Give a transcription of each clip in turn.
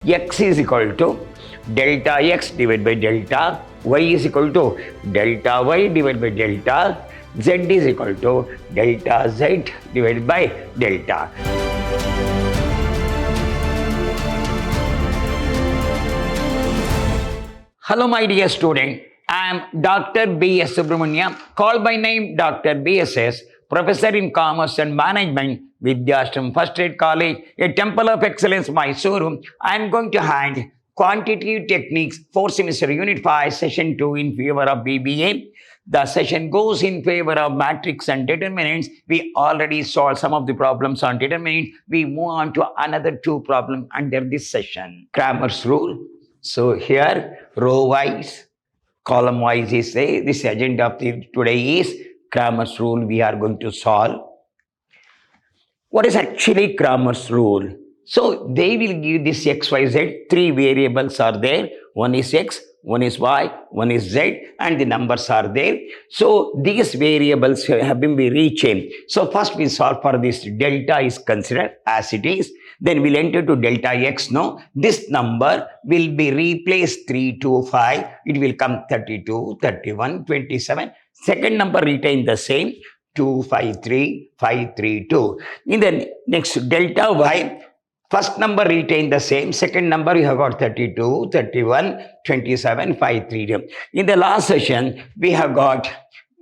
X is equal to delta x divided by delta y is equal to delta y divided by delta z is equal to delta z divided by delta. Hello my dear student, I am Dr. B.S. Subramaniam, called by name Dr. B.S.S., Professor in Commerce and Management, Vidyashram First Aid College, a Temple of Excellence, Mysuru. I am going to hand Quantitative Techniques 4th Semester Unit 5, Session 2 in favor of BBA. The session goes in favor of matrix and determinants. We already solved some of the problems on determinants. We move on to another two problems under this session. Cramer's rule. So here, row wise, column wise is this agenda of today is Cramer's rule we are going to solve. What is actually Cramer's rule? So they will give this x, y, z. Three variables are there. One is x, one is y, one is z, and the numbers are there. So these variables have been rechanged. So first we solve for this. Delta is considered as it is. Then we'll enter to delta x. No, this number will be replaced 3, 2, 5. It will come 32, 31, 27. Second number retain the same. 2, 5, 3, 5, 3, 2. In the next delta y, first number retain the same. Second number you have got 32, 31, 27, 5, 3. In the last session, we have got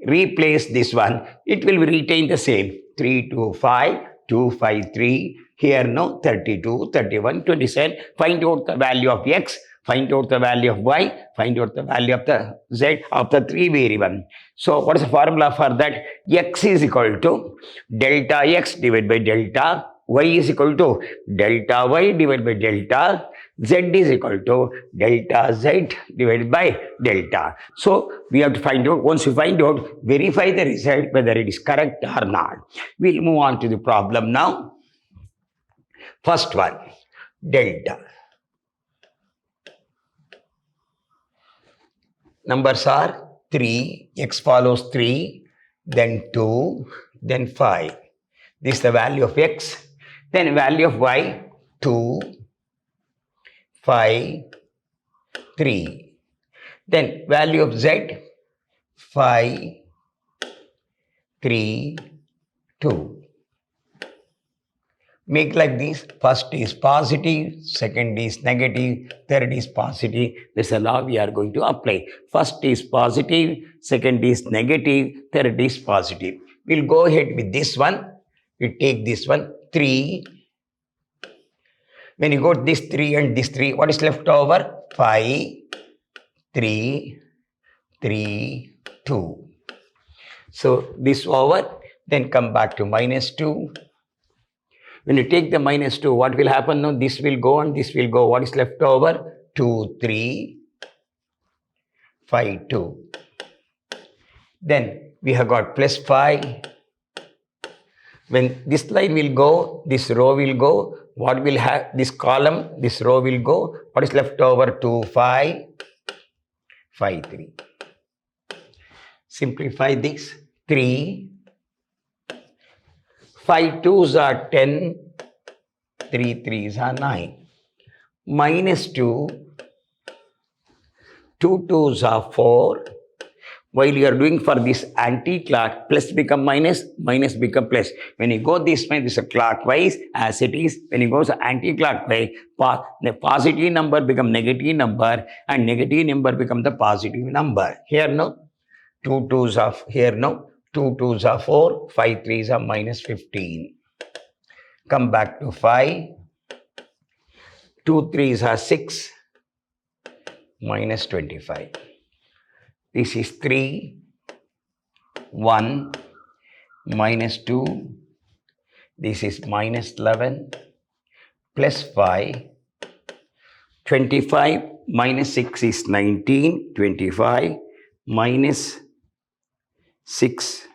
replace this one. It will retain the same. 3, 2, 5, 2, 5, 3. Here no 32, 31, 27. Find out the value of x. Find out the value of y, find out the value of the z of the three variable. So what is the formula for that? X is equal to delta x divided by delta, y is equal to delta y divided by delta, z is equal to delta z divided by delta. So we have to find out, once you find out, verify the result whether it is correct or not. We'll move on to the problem now. First one, delta. Numbers are 3, x follows 3, then 2, then 5. This is the value of x. Then value of y, 2, 5, 3. Then value of z, 5, 3, 2. Make like this. First is positive, second is negative, third is positive. This is a law we are going to apply. First is positive, second is negative, third is positive. We'll go ahead with this one. We take this one, 3. When you got this 3 and this 3, what is left over? 5, 3, 3, 2. So this over, then come back to minus 2. When you take the minus 2, what will happen now? This will go and this will go. What is left over? 2, 3, 5, 2. Then we have got plus 5. When this line will go, this row will go. What will have this column? This row will go. What is left over? 2, 5, 5, 3. Simplify this. 3. 5 2s are 10, 3 3s are 9. Minus 2, 2 2s are 4. While you are doing for this anti-clock, plus become minus, minus become plus. When you go this way, this is clockwise as it is. When you go anti-clockwise, the positive number become negative number and negative number become the positive number. Here no, 2 2s are here no. 2 2s are 4, 5 3s are minus 15. Come back to 5. 2 3s are 6, minus 25. This is 3, 1, minus 2. This is minus 11, plus 5. 25 minus 6 is 19, 25 minus 6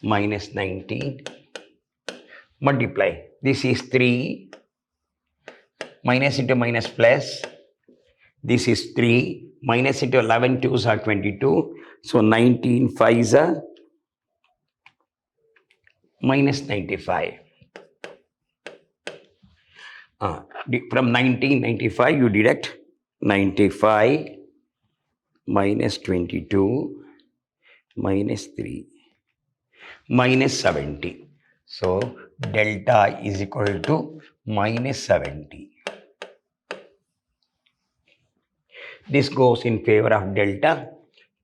minus 19, multiply. This is 3, minus into minus plus. This is 3, minus into 11 2s are 22. So 19 5s are minus 95. From 1995, you deduct 95 minus 22 minus 3 minus 70. So delta is equal to minus 70. This goes in favor of delta.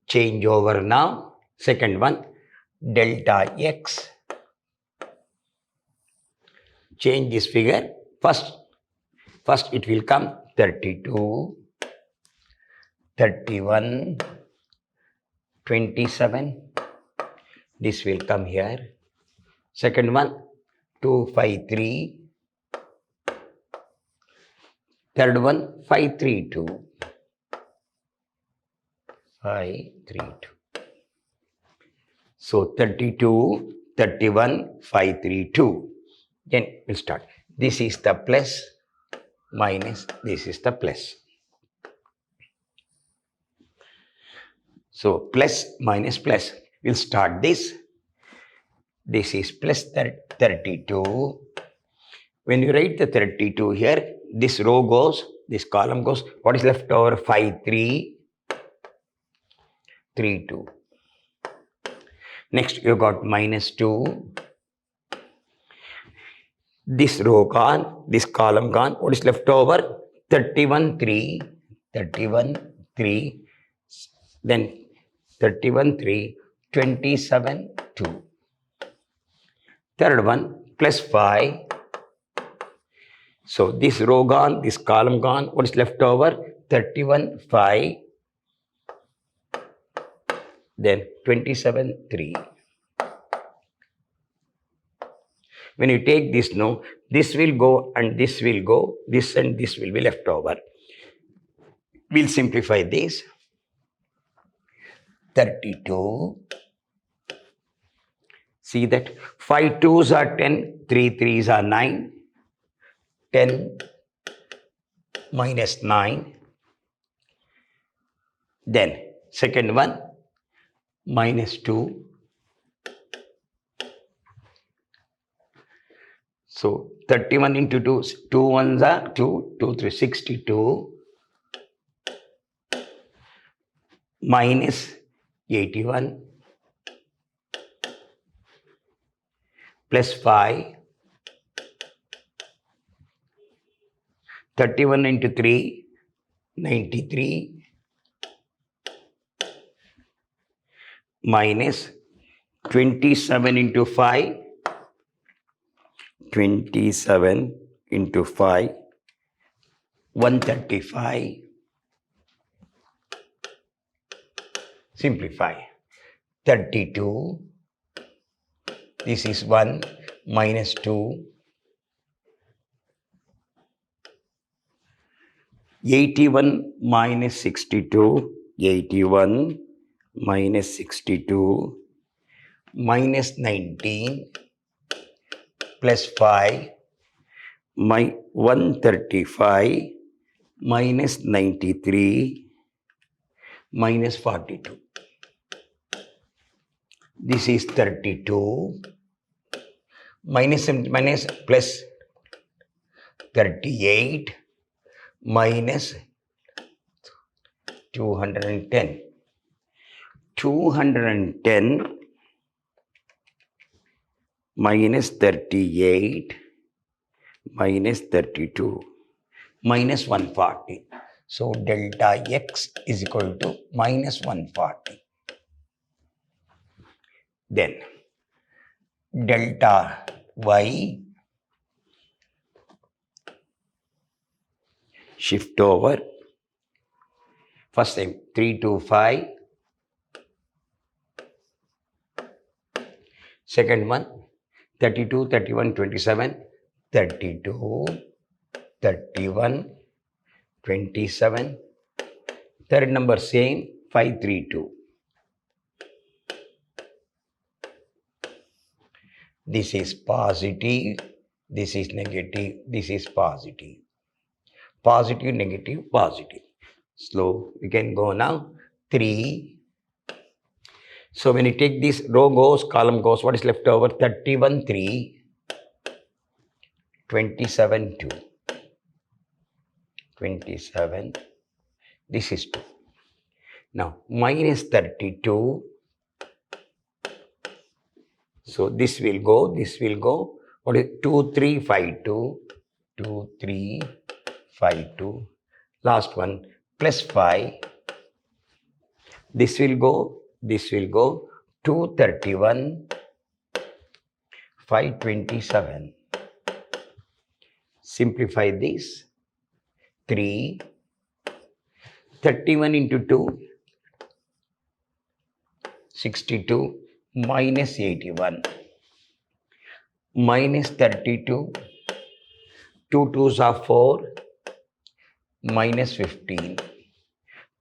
Change over now. Second one, delta x. Change this figure. First it will come 32, 31, 27. This will come here. Second one, 253. Third one, 532. 532. So 32, 31, 532. Then we'll start. This is the plus minus, this is the plus. So plus minus plus. We'll start this. This is plus 32. When you write the 32 here, this row goes, this column goes. What is left over? 5, 3, 3, 2. Next, you got minus 2. This row gone, this column gone. What is left over? 31, 3, 31, 3. Then 31, 3, 27, 2. Third one, plus 5. So this row gone, this column gone. What is left over? 31, 5. Then 27, 3. When you take this, no, this will go and this will go. This and this will be left over. We'll simplify this. 32. See that 5 2s are 10, 3 3s are 9. 10 minus 9. Then second one, minus 2. So 31 into 2, 2 ones are 2, 2 3, 62. Minus 81. Plus 5. 31 into 3, 93. Minus 27 into 5. 27 into 5, 135. Simplify. 32. This is 1 minus 2. 81 minus 62. 81 minus 62. Minus 19. Plus 5, my 135 minus 93 minus 42. This is 32 minus plus 38 minus 210. 210 minus 38 minus 32 minus 140. So delta x is equal to minus 140. Then delta y, shift over. First time 3 to 5. Second one 32, 31, 27, 32, 31, 27. Third number same, 532. This is positive, this is negative, this is positive. Positive, negative, positive. Slow, we can go now. 3. So when you take this row goes, column goes, what is left over? 31, 3, 27, 2. 27. This is 2. Now, minus 32. So, this will go. What is 2, 3, 5, 2. 2, 3, 5, 2. Last one, plus 5. This will go. 231, 527. Simplify this. 3, 31 into 2, 62, minus 81, minus 32, 2 2s are 4, minus 15,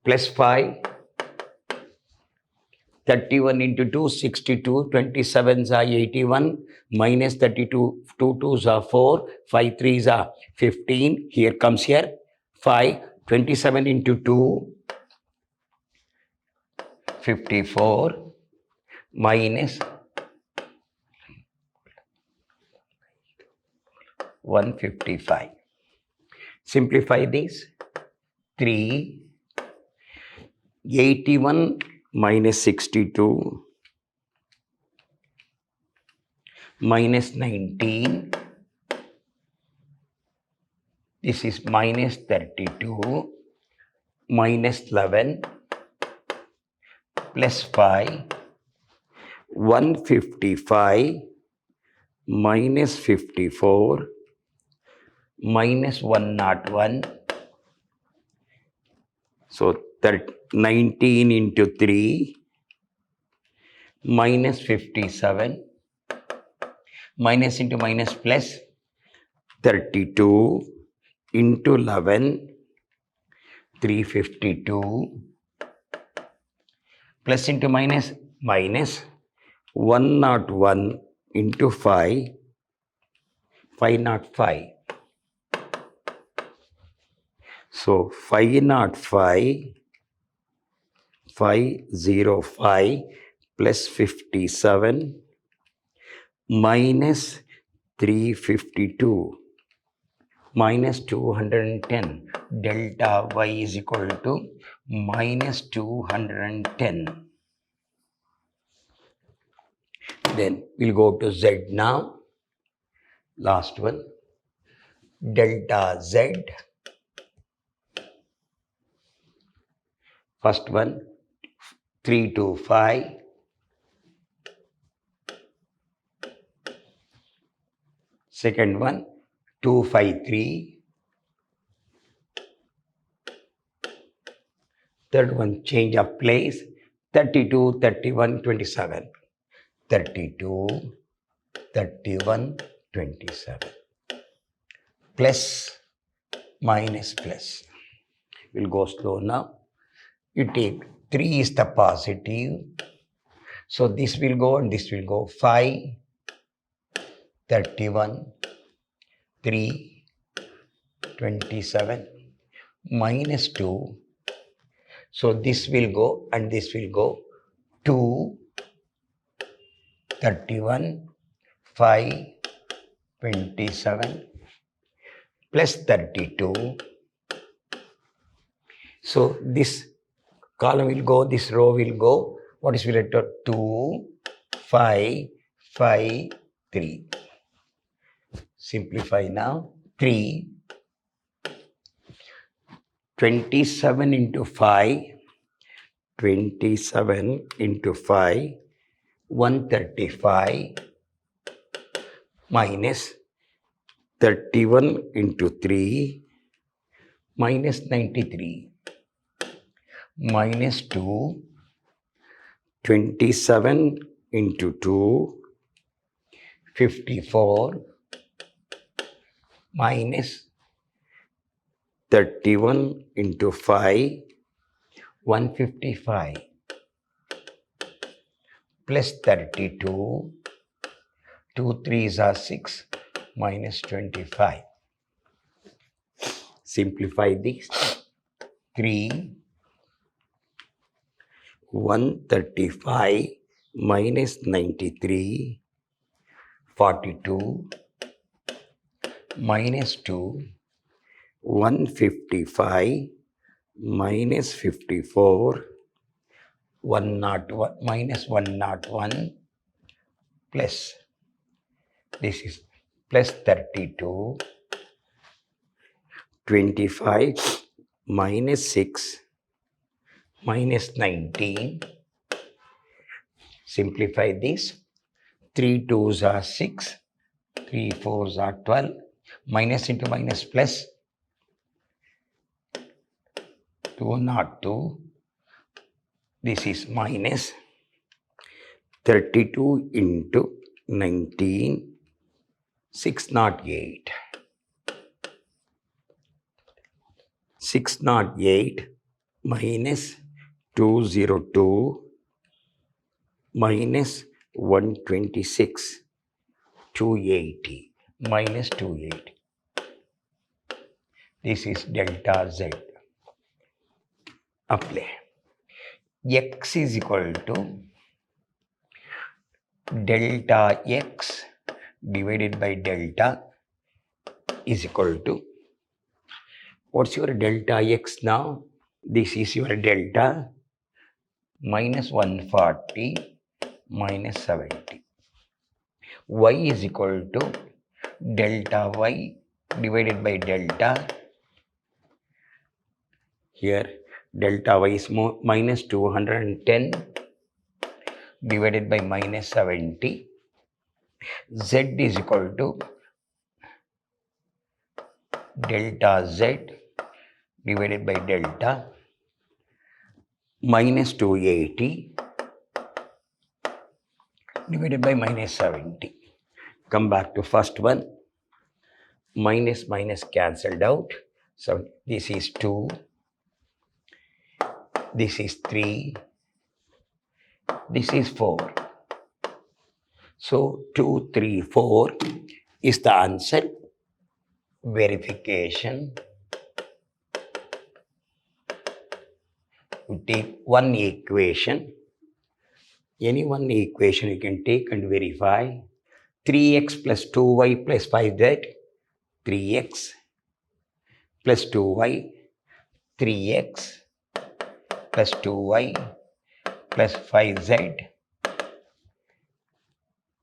plus 5, 31 into 2, 62, 27s are 81, minus 32, 2 2s are 4, 5 3s are 15, here comes here, 5, 27 into 2, 54, minus 155. Simplify this. 3, 81 minus 62, minus 19. This is minus 32, minus 11, plus 5, 155, minus 54, minus 101. So 19 into 3, minus 57, minus into minus plus 32 into 11, 352, plus into minus, minus 101 into 5, 505. So 505, 505 plus 57 minus 352 minus 210. Delta y is equal to minus 210. Then we'll go to z now. Last one. Delta z. First one, 325. Second one, 253. Third one, change of place, 32, 31, 27. 32, 31, 27. Plus, minus, plus. We'll go slow now. You take 3 is the positive. So this will go and this will go. 5, 31, 3, 27, minus 2. So this will go and this will go. 2, 31, 5, 27, plus 32. So this column will go, this row will go. What is related? 2, 5, 5, 3. Simplify now. 3, 27 into 5, 27 into 5, 135 minus 31 into 3, minus 93. Minus 2, 27 into 2, 54, minus 31 into 5, 155, plus 32, 2 3s are 6, minus 25. Simplify this. 3, 135 minus 93, 42, minus 2, 155 minus 54, 101 minus 101 plus, this is plus 32, 25 minus 6 minus 19. Simplify this. 3 2s are 6, 3 4s are 12. Minus into minus plus 202. This is minus 32 into 19, 608. 608 minus 202 minus 126, 280 minus 280. This is delta Z. Apply. X is equal to delta X divided by delta is equal to, what's your delta X now? This is your delta minus 140 minus 70. Y is equal to delta Y divided by delta. Here delta Y is minus 210 divided by minus 70. Z is equal to delta Z divided by delta minus 280 divided by minus 70. Come back to first one. Minus minus cancelled out. So this is 2. This is 3. This is 4. So 2, 3, 4 is the answer. Verification. You take one equation. Any one equation you can take and verify. 3x plus 2y plus 5z. 3x plus 2y. 3x plus 2y plus 5z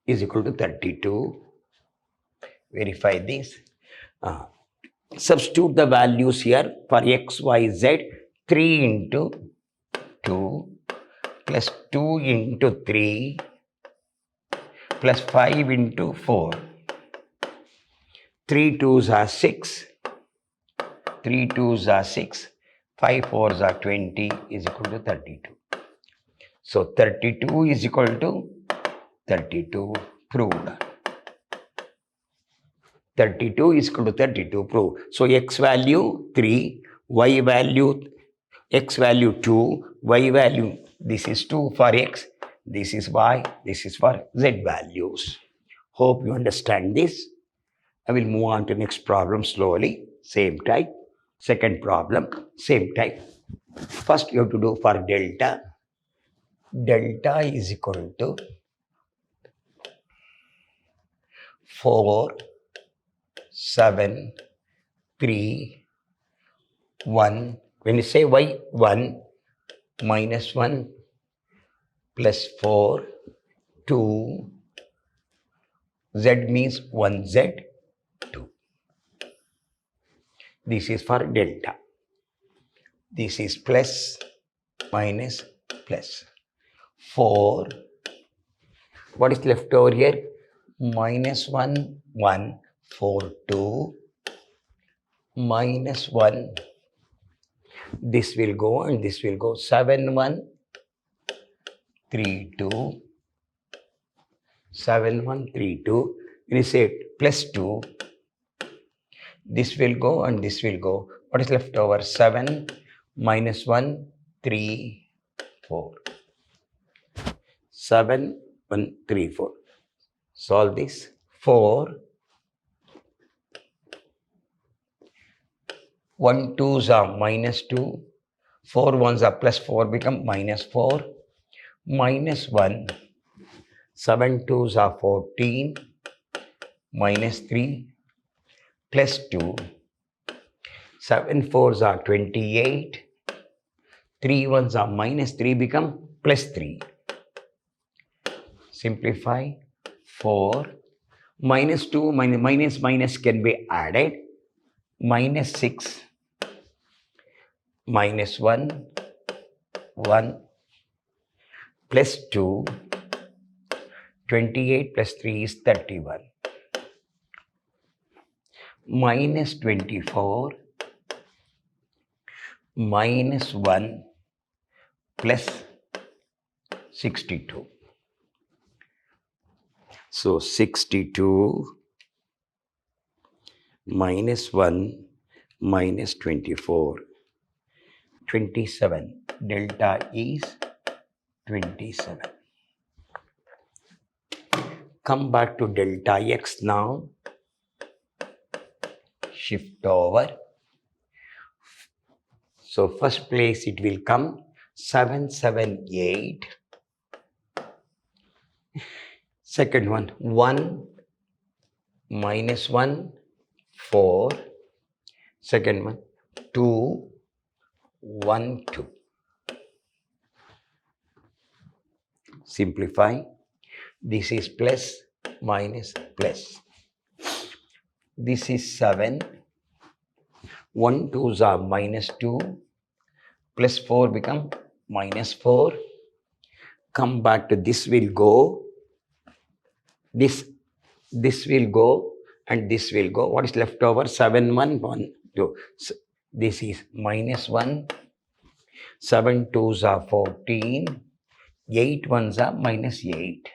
is equal to 32. Verify this. Substitute the values here for x, y, z. 3 into 2 plus 2 into 3 plus 5 into 4. 3 2s are 6. 3 2s are 6. 5 4s are 20 is equal to 32. So 32 is equal to 32 proved. 32 is equal to 32 proved. So x value 3, y value, x value 2, y value, this is 2 for x, this is y, this is for z values. Hope you understand this. I will move on to next problem slowly, same type. Second problem, same type. First you have to do for delta. Delta is equal to 4, 7, 3, 1. When you say y, 1, minus 1, plus 4, 2, z means 1z, 2. This is for delta. This is plus, minus, plus. 4. What is left over here? Minus 1, 1, 4, 2, minus 1. This will go and this will go. 7, 1, 3, 2. 7, 1, 3, 2. When you say plus 2, this will go and this will go. What is left over? 7, minus 1, 3, 4. 7, 1, 3, 4. Solve this. 4. 1 2s are minus 2. 4 1s are plus 4 become minus 4. Minus 1. 7 2s are 14. Minus 3. Plus 2. 7 fours are 28. 3 ones are minus 3 become plus 3. Simplify. 4 minus 2 minus can be added. Minus 6 minus 1 1 plus 2. 28 plus 3 is 31. Minus 24 minus 1 plus 62. So 62 minus 1 minus 24. 27. Delta is 27. Come back to delta x now. Shift over. So first place it will come 778. Second one 1 minus 1 4. Second one 2 1 2. Simplify. This is plus minus plus. This is 7. 1 2s are minus 2. Plus 4 become minus 4. Come back to this will go. This will go and this will go. What is left over? 7 1 1 2. So this is minus 1. 7 2s are 14. 8 1s are minus 8.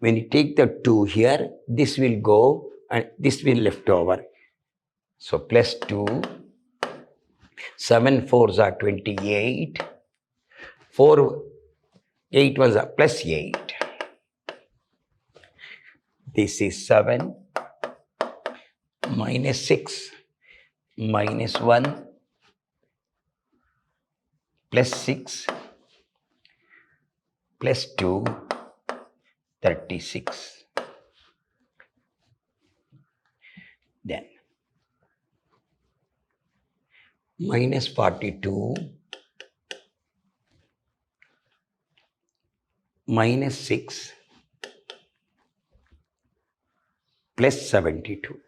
When you take the 2 here, this will go and this will left over. So plus 2. 7 4s are 28. 8 1s are plus 8. This is 7 minus 6 minus 1 plus 6 plus 2 36. Then minus 42 minus 6 plus 72.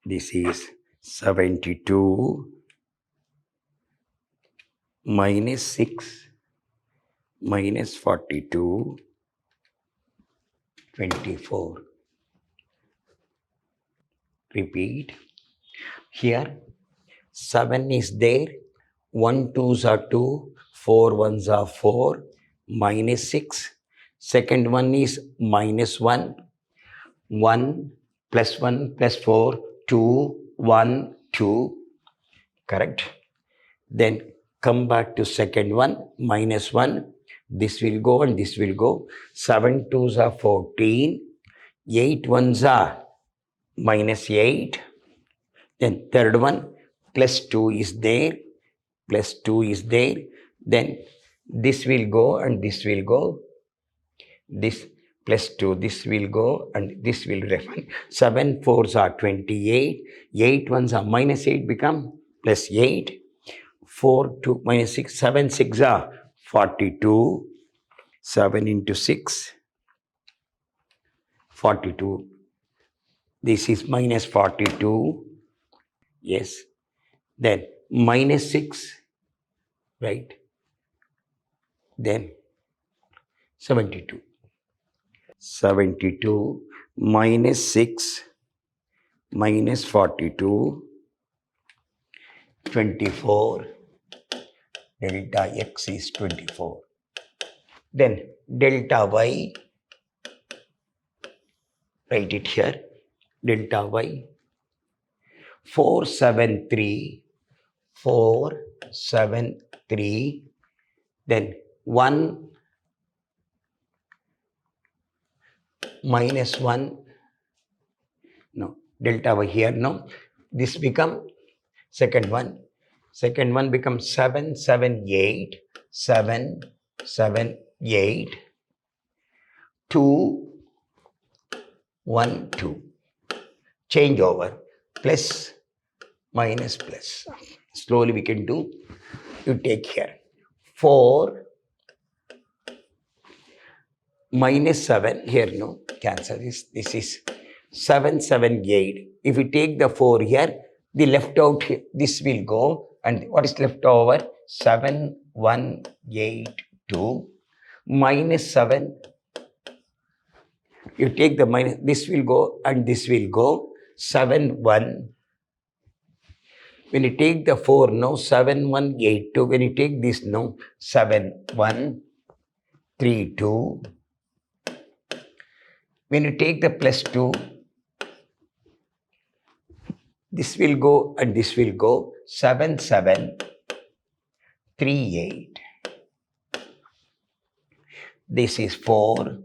This is 72 minus 6 minus 42 24. Repeat. Here 7 is there. 1 2s are 2. 4 1s are 4. Minus 6. Second one is minus 1. 1 plus 1 plus 4. 2 1 2. Correct. Then come back to second one. Minus 1. This will go and this will go. 7 2s are 14. 8 1s are minus 8. Then third one plus 2 is there. Plus 2 is there. Then this will go and this will go. This plus 2, this will go and this will remain. 7 4s are 28. 8 1s are minus 8 become plus 8. 4 2 minus 6. 7 6 are 42. 7 into 6 42. This is minus 42. Yes. Then minus 6. Right. Then 72. 72 minus 6 minus 42 24. Delta x is 24. Then delta y, write it here. Delta y 473 473. Then 1 minus 1. No, delta y here. No, this become second one. Second one becomes 7 7 8. 7 7 8. 2 1, 2. Change over. Plus, minus, plus. Slowly we can do. You take here. 4 minus 7. Here, no. Cancel this. This is 7, 7, 8. If we take the 4 here, the left out, this will go. And what is left over? 7, 1, 8, 2. Minus 7. You take the minus, this will go and this will go. 7, 1. When you take the 4, no, 7, 1, 8, 2. When you take this, no, 7, 1, 3, 2. When you take the plus 2, this will go and this will go. 7, 7, 3, 8. This is 4.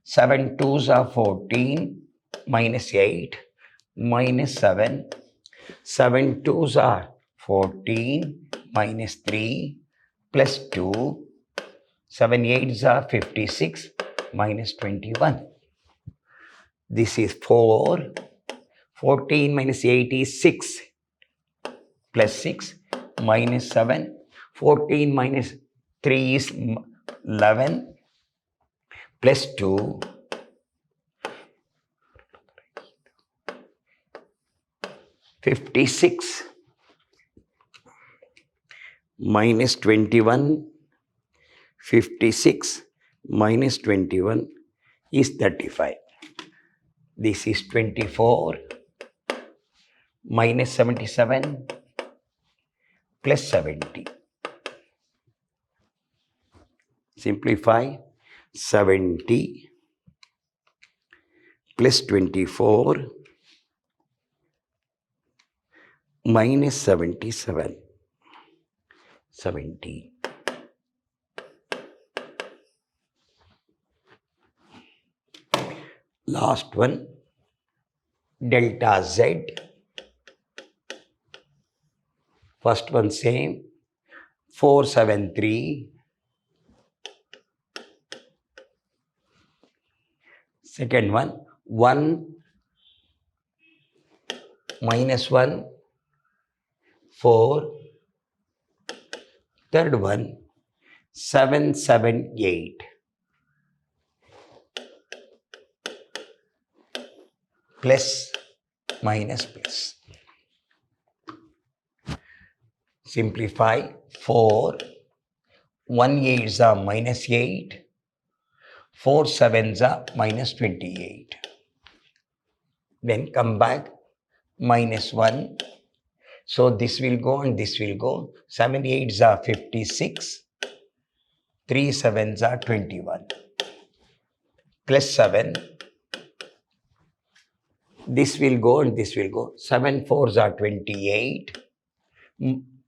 7 2s are 14. Minus 8. Minus 7. 7 2s are 14. Minus 3. Plus 2. 7 8s are 56. Minus 21. This is 4. 14 minus 8 is 6. Plus 6. Minus 7. 14 minus 3 is 11. Plus 2. 56. Minus 21. 56 minus 21 is 35. This is 24 minus 77 plus 70. Simplify. 70 plus 24 minus 77. 70. Last one, delta Z. First one same, 473. Second one, 1 minus 1, 4. Third one, 7, 7, 8. Plus, minus, plus. Simplify. 4. 1 8s are minus 8. 4 7s are minus 28. Then come back. Minus 1. So this will go and this will go. 7 8s are 56. 3 7s are 21. Plus 7. This will go and this will go. 7 4s are 28.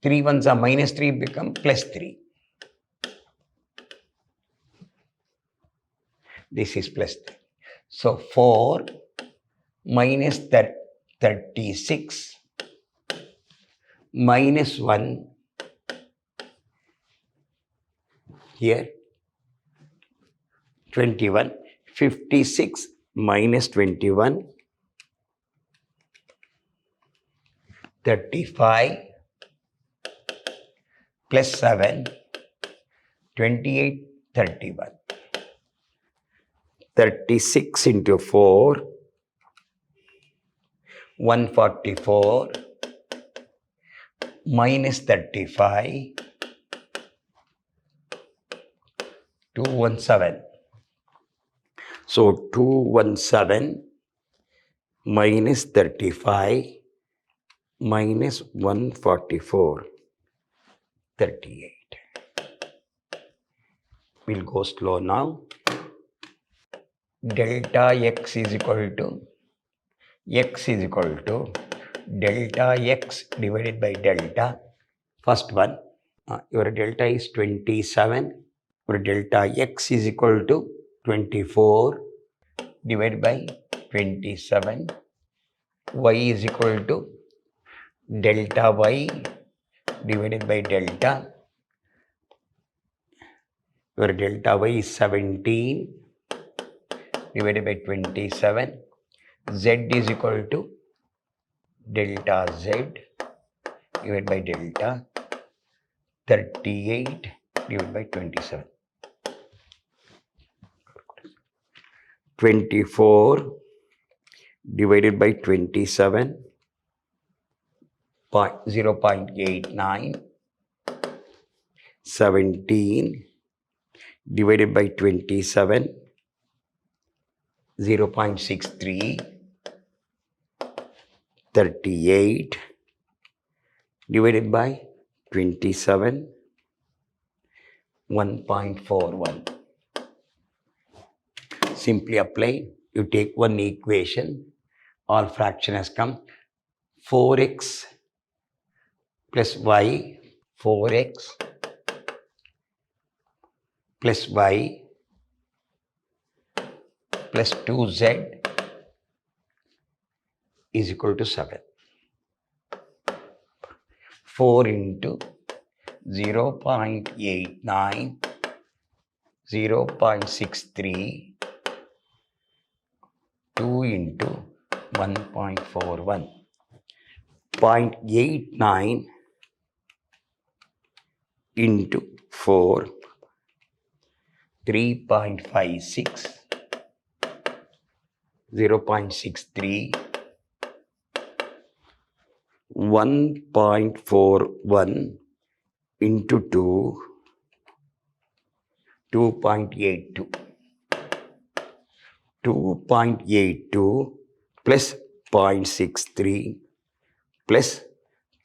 3 1s are minus 3 become plus 3. This is plus 3. So 4 minus 36 minus 1 here 21. 56 minus 21 35 plus 7 28 31. 36 into 4 144 minus 35 217. So 217 minus 35 minus 144 38. We'll go slow now. Delta x is equal to delta x divided by delta. First one, your delta is 27. Your delta x is equal to 24 divided by 27. Y is equal to delta y divided by delta. Your delta y is 17 divided by 27. Z is equal to delta Z divided by delta 38 divided by 27. 24 divided by 27, 0.89. 17 divided by 27, 0.63. 38 divided by 27, 1.41. Simply apply. You take one equation, all fraction has come. 4x plus y, 4x plus y plus 2z is equal to 7. 4 into 0.89, 0.63, 2 into 1.41. 0.89 into 4, 3.56, 0.63, 1.41 into 2, 2.82. 2.82 plus 0.63 plus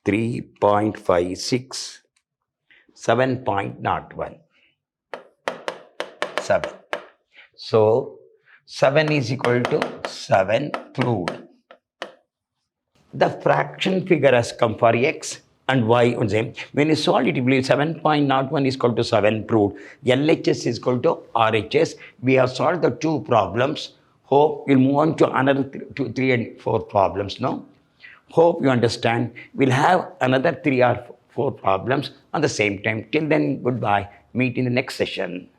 3.56, 7.01. 7. So, 7 is equal to 7 proved. The fraction figure has come for x and y on same. When you solve it, you believe 7.01 is equal to 7 proved. LHS is equal to RHS. We have solved the two problems. Hope we'll move on to another 3 and 4 problems now. Hope you understand. We'll have another 3 or 4 problems on the same time. Till then, goodbye. Meet in the next session.